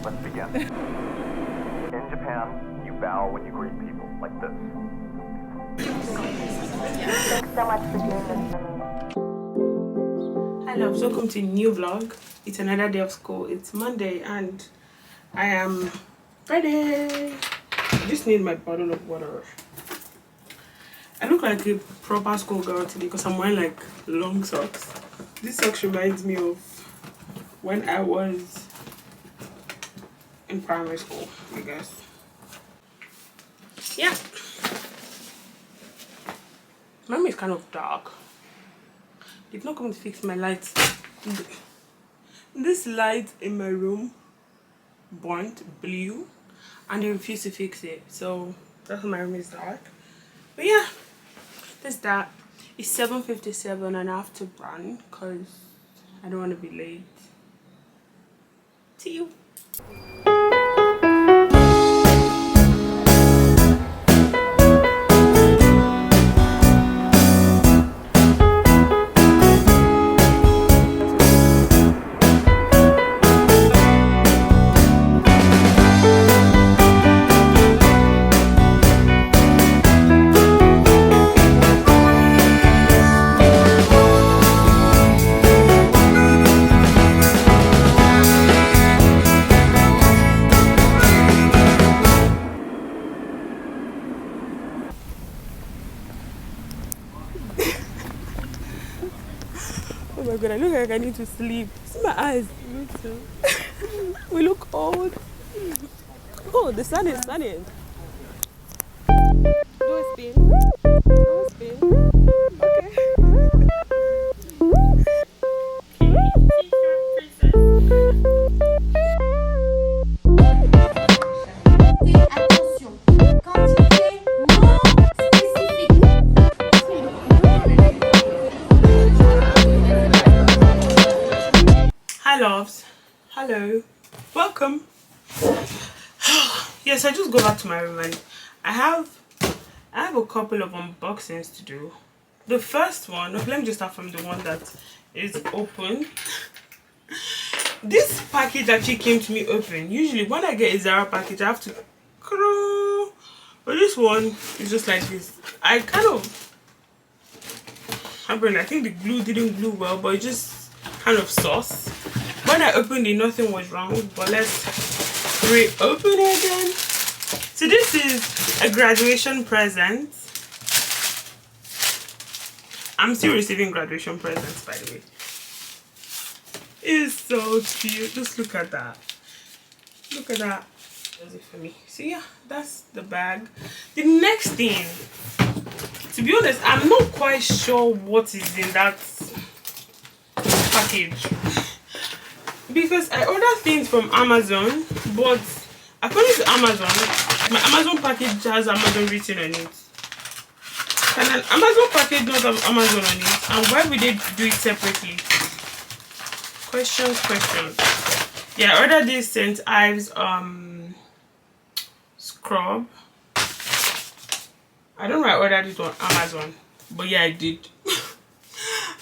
Let's begin. In Japan, you bow when you greet people, like this. Thanks so much for doing this for me. Hi loves, welcome to a new vlog. It's another day of school. It's Monday and I am ready. I just need my bottle of water. I look like a proper school girl today because I'm wearing like long socks. This socks reminds me of when I was in primary school, I guess. Yeah. My room is kind of dark. It's not going to fix my lights. This light in my room burnt blue and they refused to fix it. So that's why my room is dark. But yeah, that's that. It's 7:57 and I have to run because I don't want to be late. See you. Oh my god, I look like I need to sleep. See my eyes. Me too. We look old. Oh, the sun is sunny. Do a spin. Do a spin. Okay. Attention, quantité non spécifique. Hi loves. Hello. Welcome. Yes, I just go back to my room and I have a couple of unboxings to do. The first one, okay, let me just start from the one that is open. This package actually came to me open. Usually when I get a Zara package I have to, but this one is just like this. I think the glue didn't glue well, but it just kind of sauce. When I opened it, nothing was wrong, but let's reopen it again. So this is a graduation present. I'm still receiving graduation presents, by the way. It's so cute. Just look at that. Look at that. Does it for me. So yeah, that's the bag. The next thing, to be honest, I'm not quite sure what is in that package because I order things from Amazon, but according to Amazon, my Amazon package has Amazon written on it. Can an Amazon package not have Amazon on it? And why would they do it separately? Questions. Yeah, I ordered this St. Ives scrub. I don't know why I ordered it on Amazon, but yeah, I did.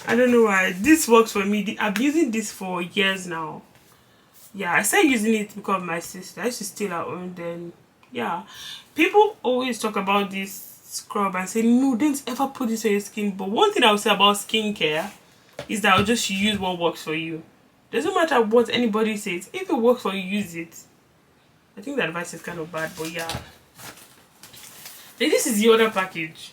I don't know why. This works for me. I've been using this for years now. Yeah, I started using it because of my sister. I used to steal her own. Then yeah, people always talk about this scrub and say no, don't ever put this on your skin. But one thing I would say about skincare is that I'll just use what works for you. Doesn't matter what anybody says. If it works for you, use it. I think the advice is kind of bad, but yeah. Then this is the other package.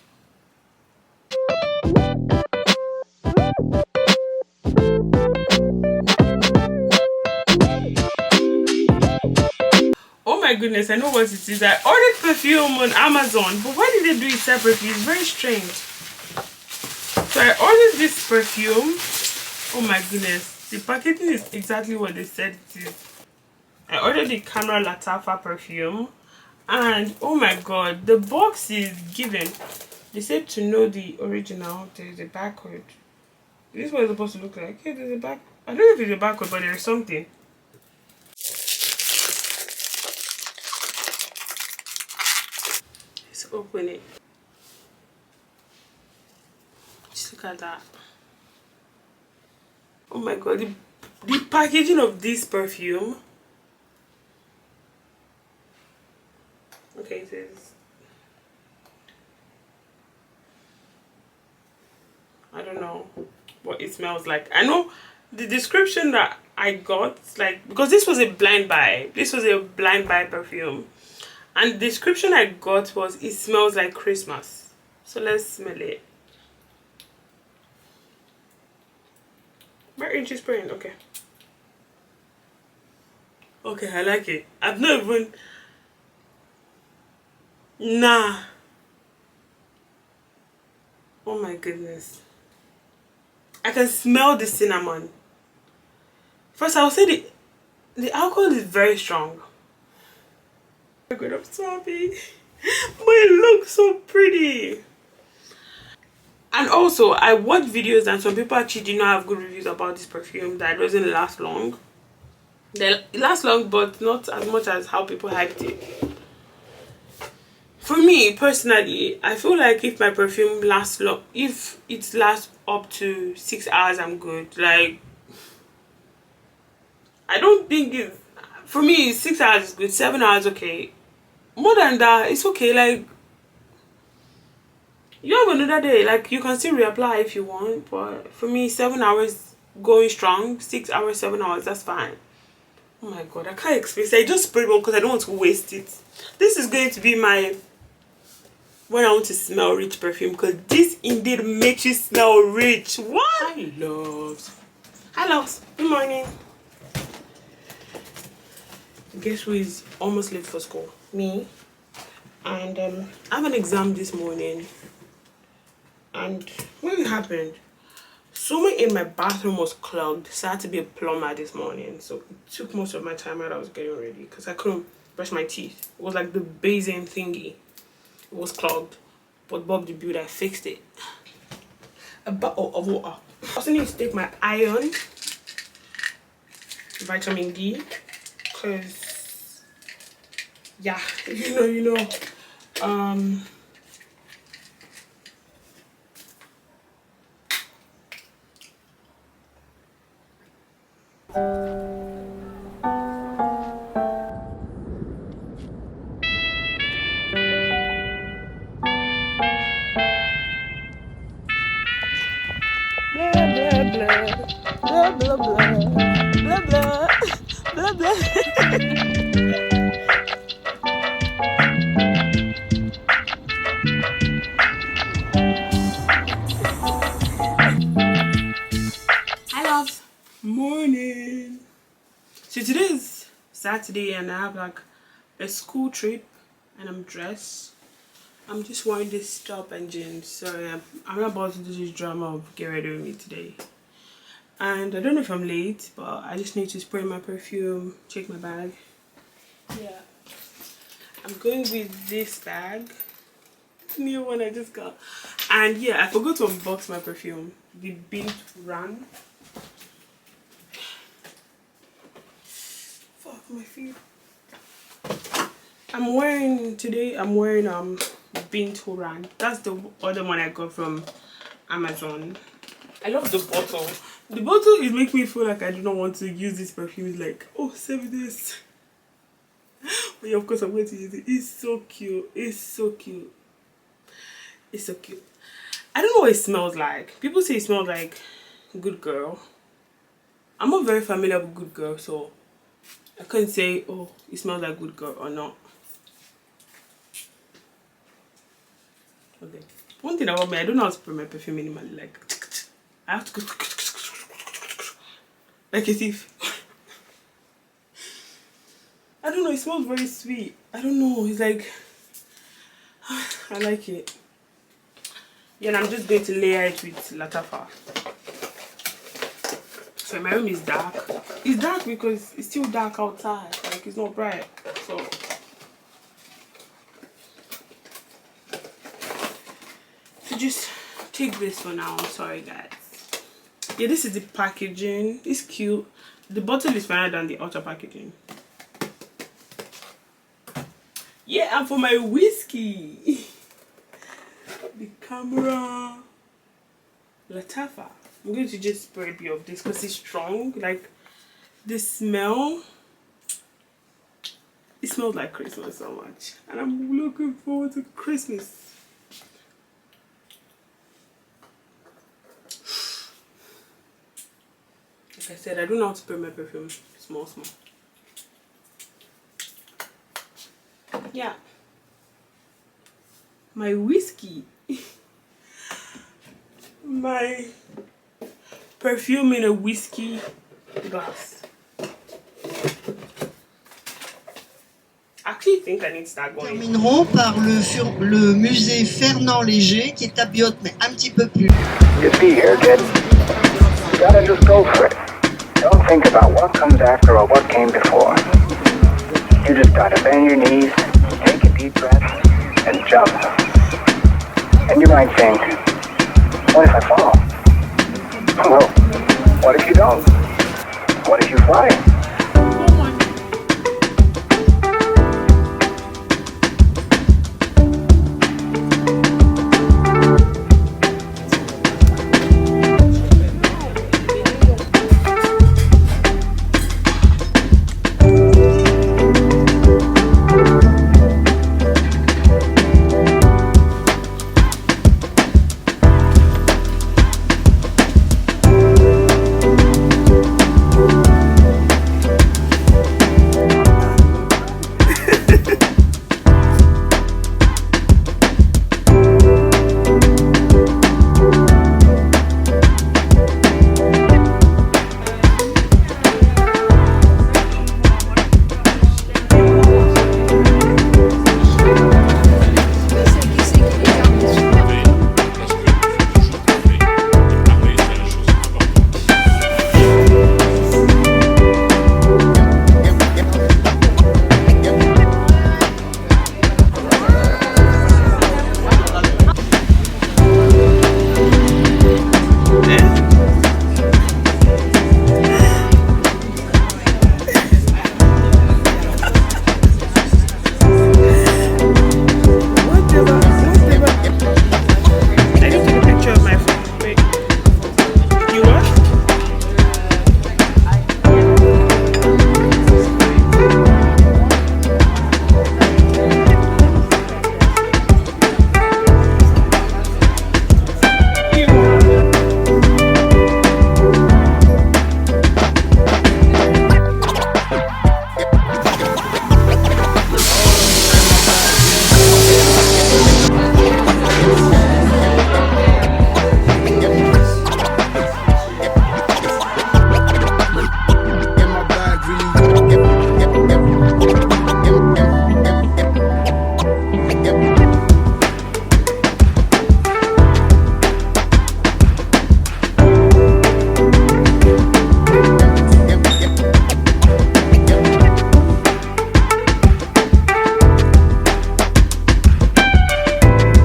Oh my goodness, I know what it is. I ordered perfume on Amazon, but why did they do it separately? It's very strange. So I ordered this perfume. Oh my goodness, the packaging is exactly what they said it is. I ordered the khamrah Lattafa perfume, and oh my god, the box is given. They said to know the original, there's a barcode. This is what it's supposed to look like. Hey, there's a back. I don't know if it's a barcode, but there's something. Let's open it. Just look at that. Oh my god, the packaging of this perfume it smells like. I know the description that I got, like, because this was a blind buy. This was a blind buy perfume. And the description I got was, it smells like Christmas. So let's smell it. Very interesting spraying, okay. Okay, I like it. I've not even... Nah. Oh my goodness. I can smell the cinnamon. First, I would say the alcohol is very strong. Oh my god, I'm sorry. But it looks so pretty. And also, I watched videos and some people actually did not have good reviews about this perfume, that it doesn't last long. It lasts long, but not as much as how people hyped it. For me, personally, I feel like if my perfume lasts long, if it lasts up to 6 hours, I'm good. Like, I don't think it... For me, 6 hours is good, 7 hours, okay. More than that, it's okay. Like, you have another day, like, you can still reapply if you want, but for me, 7 hours going strong, 6 hours, 7 hours, that's fine. Oh my god, I can't explain. I just sprayed one because I don't want to waste it. This is going to be my when I want to smell rich perfume, because this indeed makes you smell rich. What? Hi loves. Hi loves. Good morning. Guess who is almost late for school? Me. And I have an exam this morning. And what happened? Someone in my bathroom was clogged, so I had to be a plumber this morning. So it took most of my time while I was getting ready because I couldn't brush my teeth. It was like the basin thingy. It was clogged. But Bob the Builder fixed it. A bottle of water. I also need to take my iron, vitamin D, because yeah, you know. Blah blah blah blah blah blah blah blah. Hi loves. Morning. So today is Saturday and I have like a school trip and I'm dressed. I'm just wearing this top and jeans. Sorry, I'm not about to do this drama of get ready with me today. And I don't know if I'm late, but I just need to spray my perfume, check my bag. Yeah. I'm going with this bag. New one I just got. And yeah, I forgot to unbox my perfume. The Bint Run. Fuck my feet. I'm wearing Bint hooran. That's the other one I got from Amazon. I love the bottle. The bottle is making me feel like I do not want to use this perfume. It's like, oh, save this. But yeah, of course I'm going to use it. It's so cute. It's so cute. It's so cute. I don't know what it smells like. People say it smells like Good Girl. I'm not very familiar with Good Girl, so I couldn't say, oh, it smells like Good Girl or not. Okay. One thing about me, I don't know how to put my perfume anymore. Like, I have to go like a thief. I don't know, it smells very sweet. I don't know, it's like, I like it. Yeah, and I'm just going to layer it with Lattafa. So my room is dark. It's dark because it's still dark outside. Like, it's not bright. So just take this for now. I'm sorry guys. Yeah, this is the packaging. It's cute. The bottle is finer than the outer packaging. Yeah, and for my whiskey, the khamrah Lattafa. I'm going to just spray a bit of this because it's strong. Like, the smell, it smells like Christmas so much, and I'm looking forward to Christmas. Like I said, I don't know how to spray my perfume. Small. Yeah. My whiskey. My perfume in a whiskey glass. I actually think I need to start going. Terminerons par le musée Fernand Léger qui est à Biot, mais un petit peu plus. You see here, kid? You gotta just go for it. Don't think about what comes after or what came before. You just gotta bend your knees, take a deep breath, and jump. And you might think, what if I fall? Well, what if you don't? What if you fly?